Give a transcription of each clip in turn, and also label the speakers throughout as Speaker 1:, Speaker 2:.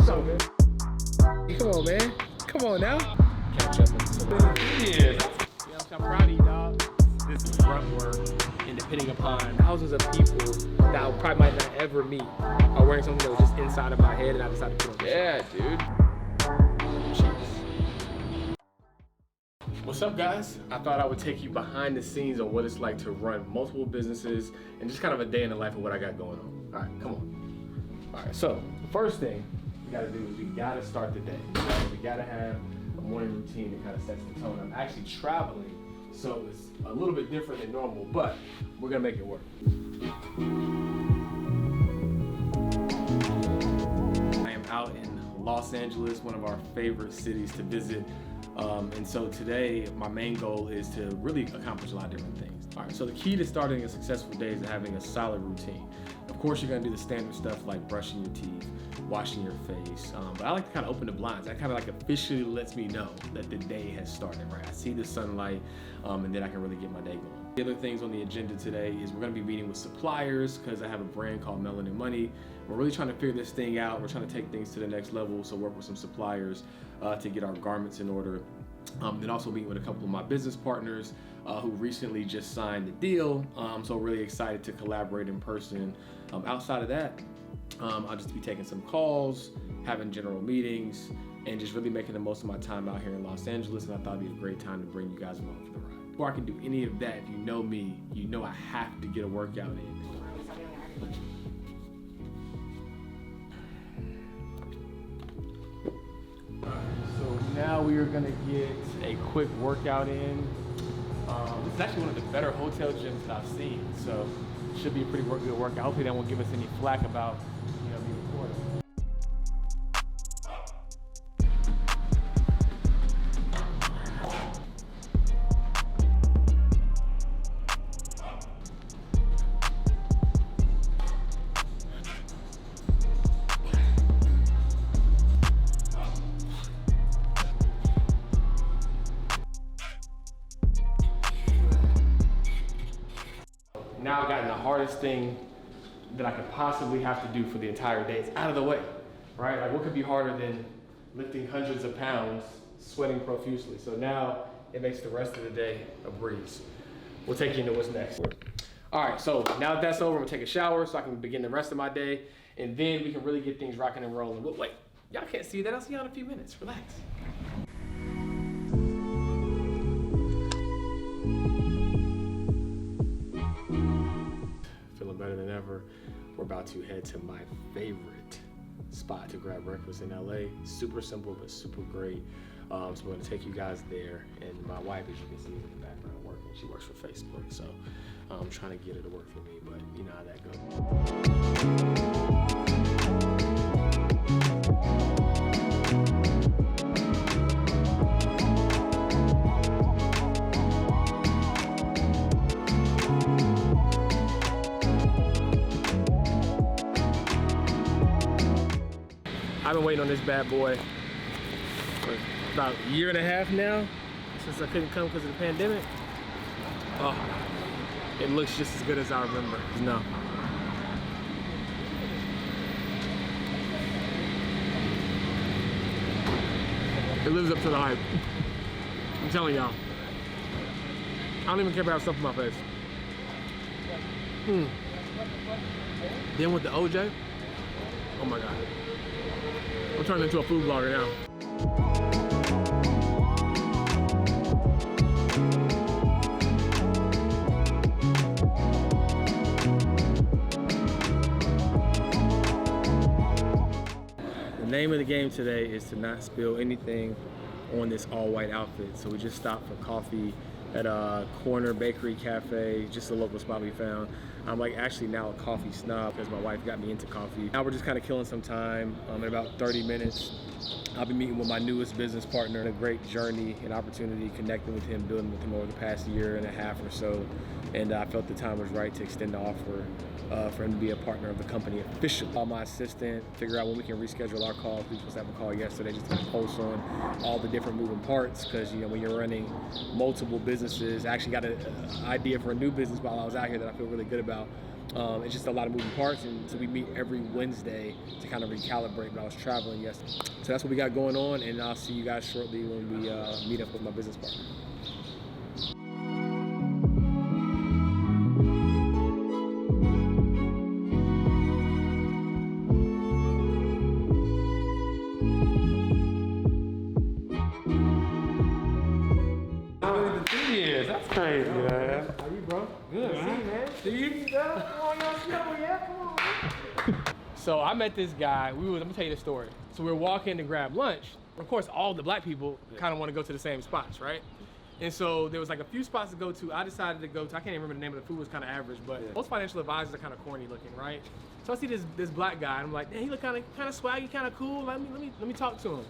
Speaker 1: on, man. Come on, man. Come on now. Catch up in some years. I'm proud of you, dog. This is rough work, and depending upon thousands of people that I probably might not ever meet are wearing something that was just inside of my head, and I decided to put on.
Speaker 2: Yeah, dude.
Speaker 1: What's up, guys? I thought I would take you behind the scenes on what it's like to run multiple businesses and just kind of a day in the life of what I got going on. All right, come on. All right, so the first thing we gotta do is we gotta start the day. We gotta have a morning routine that kind of sets the tone. I'm actually traveling, so it's a little bit different than normal, but we're gonna make it work. I am out in Los Angeles, one of our favorite cities to visit. And so today, my main goal is to really accomplish a lot of different things. All right, so the key to starting a successful day is having a solid routine. Of course, you're gonna do the standard stuff like brushing your teeth, washing your face, but I like to kind of open the blinds. That kind of like officially lets me know that the day has started, right? I see the sunlight, and then I can really get my day going. The other things on the agenda today is we're gonna be meeting with suppliers because I have a brand called Melanin Money. We're really trying to figure this thing out. We're trying to take things to the next level, so work with some suppliers to get our garments in order. Then also meeting with a couple of my business partners who recently just signed the deal. So really excited to collaborate in person. Outside of that, I'll just be taking some calls, having general meetings, and just really making the most of my time out here in Los Angeles. And I thought it'd be a great time to bring you guys along for the ride. Before I can do any of that, if you know me, you know I have to get a workout in. So now we are gonna get a quick workout in. This is actually one of the better hotel gyms that I've seen, so it should be a pretty good workout. Hopefully that won't give us any flack about, me recording. Now I've gotten the hardest thing that I could possibly have to do for the entire day. It's out of the way, right? Like what could be harder than lifting hundreds of pounds, sweating profusely? So now it makes the rest of the day a breeze. We'll take you into what's next. All right, so now that that's over, I'm gonna take a shower so I can begin the rest of my day, and then we can really get things rocking and rolling. But wait, y'all can't see that. I'll see y'all in a few minutes. Relax. Better than ever. We're about to head to my favorite spot to grab breakfast in LA. Super simple, but super great. So we're gonna take you guys there. And my wife, as you can see, is in the background working. She works for Facebook. So I'm trying to get her to work for me, but you know how that I've been waiting on this bad boy for about a year and a half now, since I couldn't come because of the pandemic. Oh, it looks just as good as I remember. No. It lives up to the hype. I'm telling y'all. I don't even care about stuff in my face. Then with the OJ, oh my God. I'm turning into a food blogger now. The name of the game today is to not spill anything on this all-white outfit. So we just stopped for coffee at a corner bakery cafe, just a local spot we found. I'm like actually now a coffee snob because my wife got me into coffee. Now we're just kind of killing some time. In about 30 minutes, I'll be meeting with my newest business partner. A great journey and opportunity connecting with him, building with him over the past year and a half or so. And I felt the time was right to extend the offer for him to be a partner of the company officially. Call my assistant, figure out when we can reschedule our call. We were supposed to have a call yesterday just to pulse on all the different moving parts, because when you're running multiple businesses, I actually got an idea for a new business while I was out here that I feel really good about.
Speaker 2: It's just a lot of moving parts, and so we meet every Wednesday to kind of recalibrate. But I was traveling yesterday, so that's what we got going on, and I'll see you guys shortly when we meet up with my business partner.
Speaker 3: That's crazy, man.
Speaker 2: How you, bro?
Speaker 3: Good, man.
Speaker 2: See, man. Come on, yeah, come on, man. So I met this guy. Let me tell you the story. So we were walking to grab lunch. Of course, all the black people kind of want to go to the same spots, right? And so there was like a few spots to go to. I decided to go to, I can't even remember the name of the food, was kind of average, but most financial advisors are kind of corny looking, right? So I see this black guy, and I'm like, man, he look kind of swaggy, kind of cool. Let me talk to him.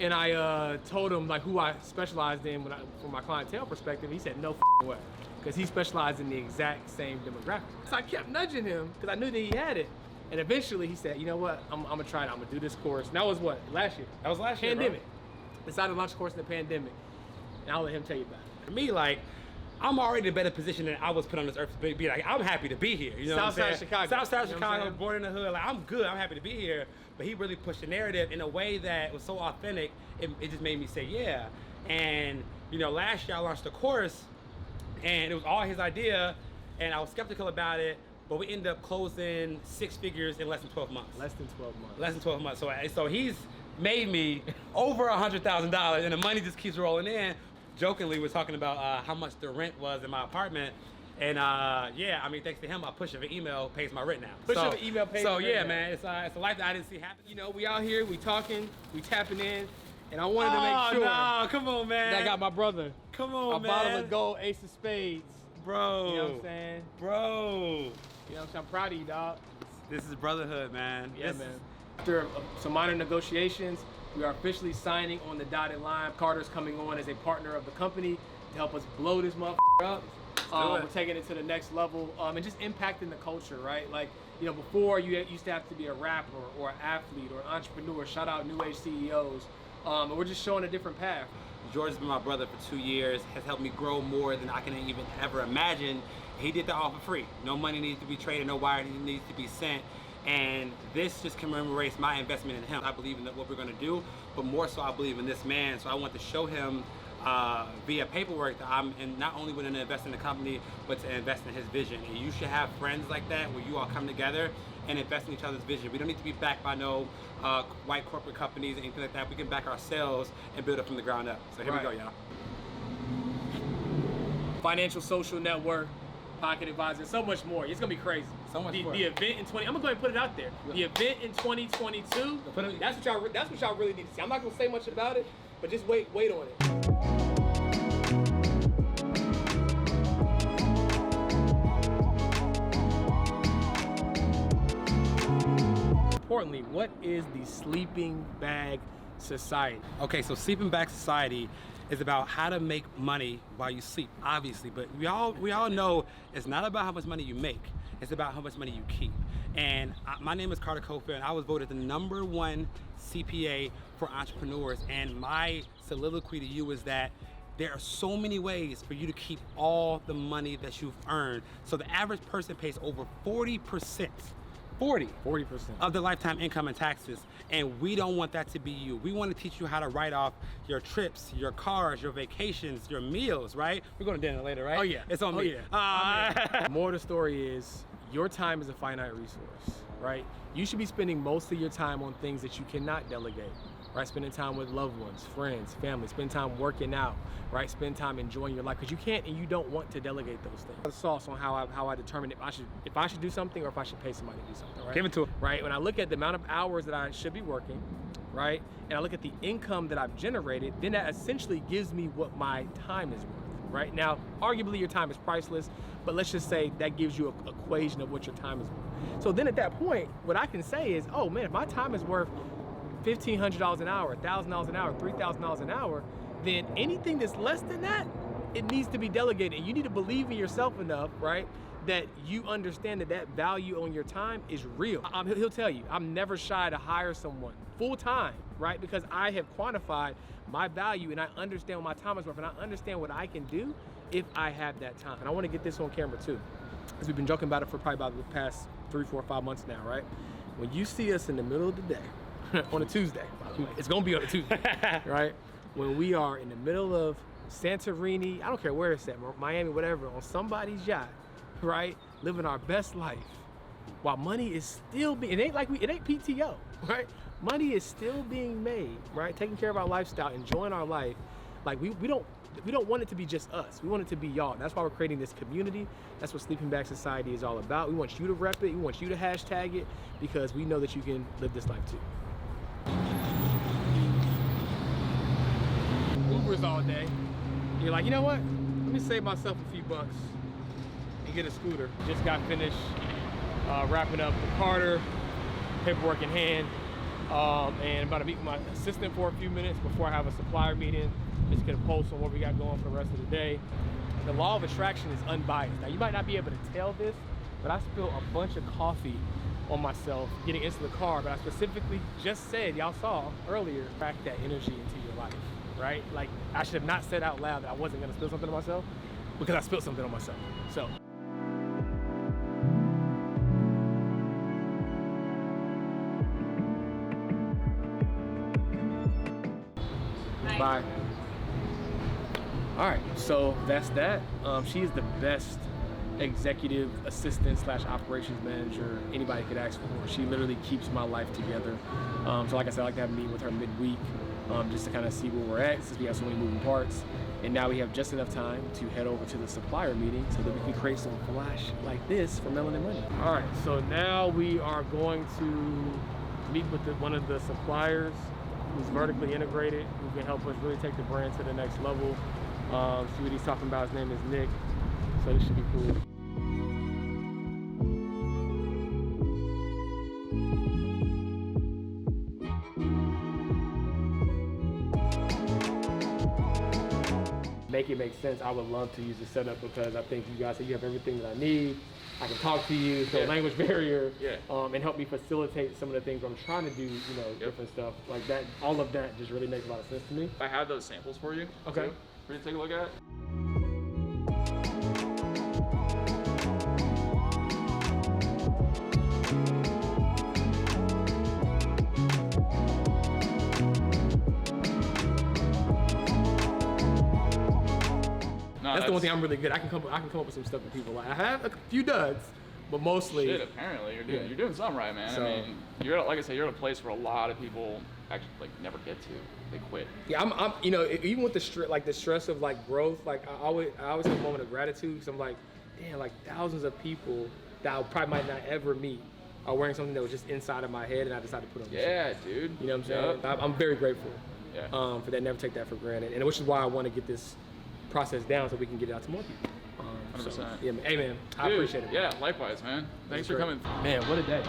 Speaker 2: And I told him like who I specialized in from my clientele perspective. He said no way, because he specialized in the exact same demographic. So I kept nudging him because I knew that he had it. And eventually he said, you know what, I'm gonna try it. I'm gonna do this course. And that was what, last year?
Speaker 3: That was last year,
Speaker 2: Pandemic. Decided to launch a course in the pandemic. And I'll let him tell you about it.
Speaker 3: For me, like, I'm already in a better position than I was put on this earth to be. Like, I'm happy to be here. You know
Speaker 2: Southside
Speaker 3: what I'm saying?
Speaker 2: Chicago.
Speaker 3: Southside
Speaker 2: You know what I'm
Speaker 3: Chicago,
Speaker 2: saying?
Speaker 3: born in the hood. Like, I'm good. I'm happy to be here. But he really pushed the narrative in a way that was so authentic. It just made me say, yeah. And, you know, last year I launched a course, and it was all his idea, and I was skeptical about it. But we ended up closing 6 figures in less than 12 months.
Speaker 2: Less than 12 months.
Speaker 3: Less than 12 months. So he's made me over $100,000, and the money just keeps rolling in. Jokingly, we're talking about how much the rent was in my apartment. And yeah, I mean, thanks to him, a push of an email pays my rent now.
Speaker 2: Push of an email pays
Speaker 3: So
Speaker 2: my
Speaker 3: yeah,
Speaker 2: rent
Speaker 3: man, it's a life that I didn't see happen.
Speaker 2: You know, we out here, we talking, we tapping in, and I wanted to make sure
Speaker 3: no, come on, man.
Speaker 2: that I got my brother
Speaker 3: Come on,
Speaker 2: a
Speaker 3: man.
Speaker 2: bottle of gold Ace of Spades.
Speaker 3: Bro.
Speaker 2: You know what I'm saying?
Speaker 3: Bro.
Speaker 2: You know what I'm saying? I'm proud of you, dog.
Speaker 3: This is brotherhood, man.
Speaker 2: Yeah, man. After some minor negotiations, we are officially signing on the dotted line. Carter's coming on as a partner of the company to help us blow this motherfucker up. We're taking it to the next level and just impacting the culture, right? Like, you know, before you used to have to be a rapper or an athlete or an entrepreneur. Shout out New Age CEOs. And we're just showing a different path.
Speaker 3: George has been my brother for 2 years, has helped me grow more than I can even ever imagine. He did that all for free. No money needs to be traded, no wire needs to be sent. And this just commemorates my investment in him. I believe in what we're gonna do, but more so I believe in this man. So I want to show him via paperwork that I'm not only willing to invest in the company, but to invest in his vision. And you should have friends like that where you all come together and invest in each other's vision. We don't need to be backed by no white corporate companies or anything like that. We can back ourselves and build it from the ground up. So here we go, y'all.
Speaker 2: Financial Social Network, Pocket Advisor, so much more. It's gonna be crazy.
Speaker 3: So much more.
Speaker 2: The event in 20. I'm gonna go ahead and put it out there. The event in 2022. That's what y'all really need to see. I'm not gonna say much about it, but just wait on it. Importantly, what is the Sleeping Bag Society?
Speaker 3: Okay, so Sleeping Bag Society is about how to make money while you sleep, obviously, but we all know it's not about how much money you make, it's about how much money you keep. And my name is Carter Cofield, and I was voted the #1 CPA for entrepreneurs, and my soliloquy to you is that there are so many ways for you to keep all the money that you've earned. So the average person pays over 40%. 40% of their lifetime income in taxes, and we don't want that to be you. We want to teach you how to write off your trips, your cars, your vacations, your meals, right? We're going to dinner later, right?
Speaker 2: Oh yeah.
Speaker 3: It's on me.
Speaker 2: Yeah. More of the story is your time is a finite resource, right? You should be spending most of your time on things that you cannot delegate, right? Spending time with loved ones, friends, family, spend time working out, right? Spend time enjoying your life, because you can't and you don't want to delegate those things. The sauce on how I determine if I should do something or if I should pay somebody to do something, right?
Speaker 3: Give it to him.
Speaker 2: Right, when I look at the amount of hours that I should be working, right? And I look at the income that I've generated, then that essentially gives me what my time is worth, right? Now, arguably your time is priceless, but let's just say that gives you an equation of what your time is worth. So then at that point, what I can say is, oh man, if my time is worth $1,500 an hour, $1,000 an hour, $3,000 an hour, then anything that's less than that, it needs to be delegated. And you need to believe in yourself enough, right, that you understand that value on your time is real. He'll tell you, I'm never shy to hire someone full time, right, because I have quantified my value and I understand what my time is worth and I understand what I can do if I have that time. And I want to get this on camera too. as we've been joking about it for probably about the past 3, 4, 5 months now, right? When you see us in the middle of the day, on a Tuesday, by the way, it's gonna be on a Tuesday, right? When we are in the middle of Santorini, I don't care where it's at, Miami, whatever, on somebody's yacht, right? Living our best life, while money is still being, it ain't PTO, right? Money is still being made, right? Taking care of our lifestyle, enjoying our life. Like we don't want it to be just us. We want it to be y'all. That's why we're creating this community. That's what Sleeping Bag Society is all about. We want you to rep it. We want you to hashtag it, because we know that you can live this life too. Ubers all day. You're like, you know what? Let me save myself a few bucks and get a scooter. Just got finished wrapping up the Carter, paperwork in hand, and about to meet with my assistant for a few minutes before I have a supplier meeting. Just get a pulse on what we got going for the rest of the day. The law of attraction is unbiased. Now, you might not be able to tell this, but I spilled a bunch of coffee on myself getting into the car, but I specifically just said, y'all saw earlier, track that energy into your life, right? Like, I should have not said out loud that I wasn't gonna spill something on myself, because I spilled something on myself, so. Bye. All right, so that's that. She is the best executive assistant / operations manager anybody could ask for. She literally keeps my life together. So like I said, I like to have a meeting with her midweek, just to kind of see where we're at, since we have so many moving parts. And now we have just enough time to head over to the supplier meeting so that we can create some flash like this for Melanin Money. All right, so now we are going to meet with one of the suppliers who's vertically integrated, who can help us really take the brand to the next level. See what he's talking about. His name is Nick, so this should be cool. Make it make sense. I would love to use the setup, because I think you guys say you have everything that I need. I can talk to you, so language barrier, and help me facilitate some of the things I'm trying to do, different stuff like that. All of that just really makes a lot of sense to me.
Speaker 4: I have those samples for you.
Speaker 2: Okay.
Speaker 4: For you to take a look at.
Speaker 2: That's the one thing I'm really good. I can come up with some stuff that people like. I have a few duds, but mostly.
Speaker 4: Shit, apparently you're doing something right, man. So, I mean, you're like I said, you're at a place where a lot of people actually never get to. They quit.
Speaker 2: Yeah, I'm even with the stress of growth, I always have a moment of gratitude, because I'm like, damn, thousands of people that I probably might not ever meet are wearing something that was just inside of my head, and I decided to put on.
Speaker 4: Yeah, dude.
Speaker 2: You know what I'm saying? I'm very grateful.
Speaker 4: Yeah.
Speaker 2: For that. Never take that for granted, and which is why I want to get this process down so we can get it out to more people.
Speaker 4: 100%.
Speaker 2: So, yeah, hey man, I appreciate it.
Speaker 4: Yeah, likewise, man. Thanks for coming.
Speaker 2: Man, what a day.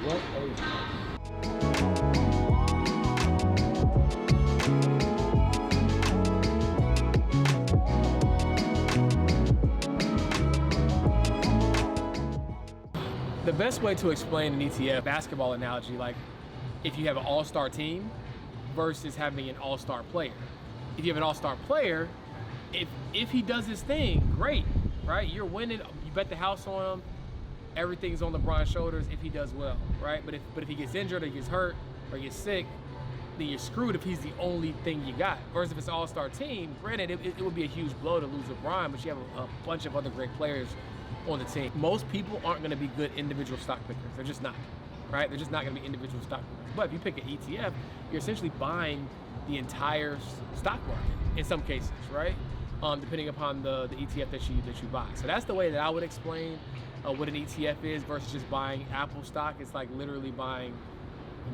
Speaker 2: What a day. The best way to explain an ETF basketball analogy, if you have an all-star team versus having an all-star player. If you have an all-star player, if he does his thing, great, right? You're winning. You bet the house on him. Everything's on LeBron's shoulders if he does well, right? But if he gets injured or gets hurt or gets sick, then you're screwed if he's the only thing you got. Whereas if it's an all-star team, granted, it would be a huge blow to lose LeBron, but you have a bunch of other great players on the team. Most people aren't going to be good individual stock pickers. They're just not, right? They're just not going to be individual stock pickers. But if you pick an ETF, you're essentially buying the entire stock market in some cases, right? Depending upon the ETF that you buy. So that's the way that I would explain what an ETF is versus just buying Apple stock. It's like literally buying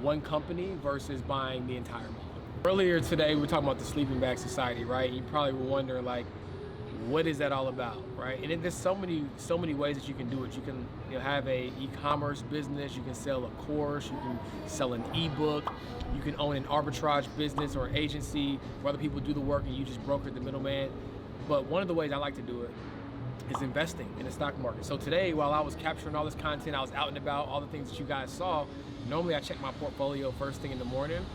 Speaker 2: one company versus buying the entire market. Earlier today, we were talking about the Sleeping Bag Society, right? You probably were wondering, what is that all about, right? And there's so many ways that you can do it. You can have a e-commerce business, you can sell a course, you can sell an ebook, you can own an arbitrage business or agency where other people do the work and you just broker the middleman. But one of the ways I like to do it is investing in the stock market. So today, while I was capturing all this content, I was out and about, all the things that you guys saw. Normally I check my portfolio first thing in the morning,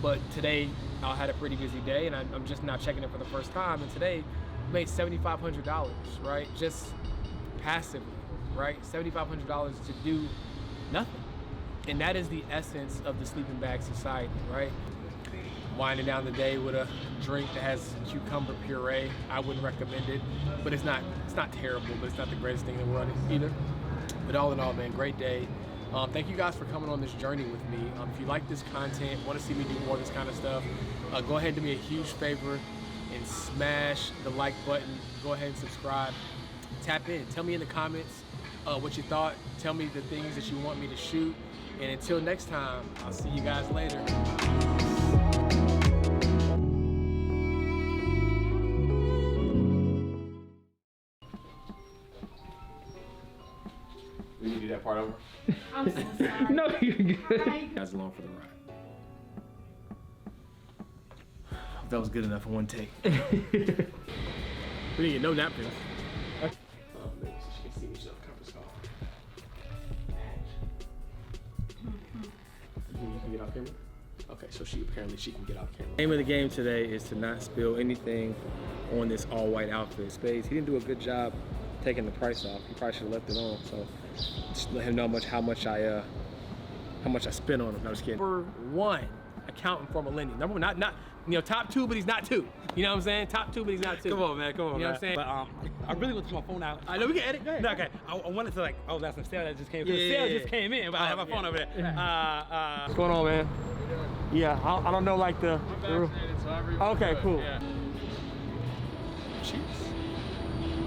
Speaker 2: but today I had a pretty busy day and I'm just now checking it for the first time. And today I made $7,500, right? Just passively, right? $7,500 to do nothing. And that is the essence of the sleeping bag society, right? Winding down the day with a drink that has cucumber puree. I wouldn't recommend it, but it's not terrible, but it's not the greatest thing in the world either. But all in all, man, great day. Thank you guys for coming on this journey with me. If you like this content, want to see me do more of this kind of stuff, go ahead and do me a huge favor and smash the like button. Go ahead and subscribe. Tap in. Tell me in the comments what you thought. Tell me the things that you want me to shoot. And until next time, I'll see you guys later.
Speaker 1: We can do that part over.
Speaker 5: I'm so sorry.
Speaker 2: No, you're good.
Speaker 5: Hi.
Speaker 1: Guys along for the ride. That was good enough for one take. We didn't get no napkins. Oh, maybe she can see me. She'll conference call. You can get off camera? Okay, so she can get off camera. Name of the game today is to not spill anything on this all white outfit. Spades, he didn't do a good job taking the price off. He probably should have left it on. So just let him know how much I spent on him. No, I'm just kidding. Number one, accounting for millennial. Number one, not top two, but he's not two. You know what I'm saying? Top two, but he's not two.
Speaker 3: Come on, man. Come on,
Speaker 2: You know
Speaker 3: man.
Speaker 2: what I'm saying?
Speaker 3: But I really want to take my phone out.
Speaker 2: I know we can edit. Go ahead.
Speaker 3: No, okay. I wanted to like, oh, that's some sale that just came.
Speaker 2: Yeah,
Speaker 3: The
Speaker 2: yeah,
Speaker 3: sale
Speaker 2: yeah.
Speaker 3: just came in, but I have my phone over there.
Speaker 2: What's going on, man? Yeah, I don't know like the.
Speaker 4: I'm vaccinated, so I
Speaker 2: Okay, cool.
Speaker 4: Yeah.
Speaker 1: Cheers.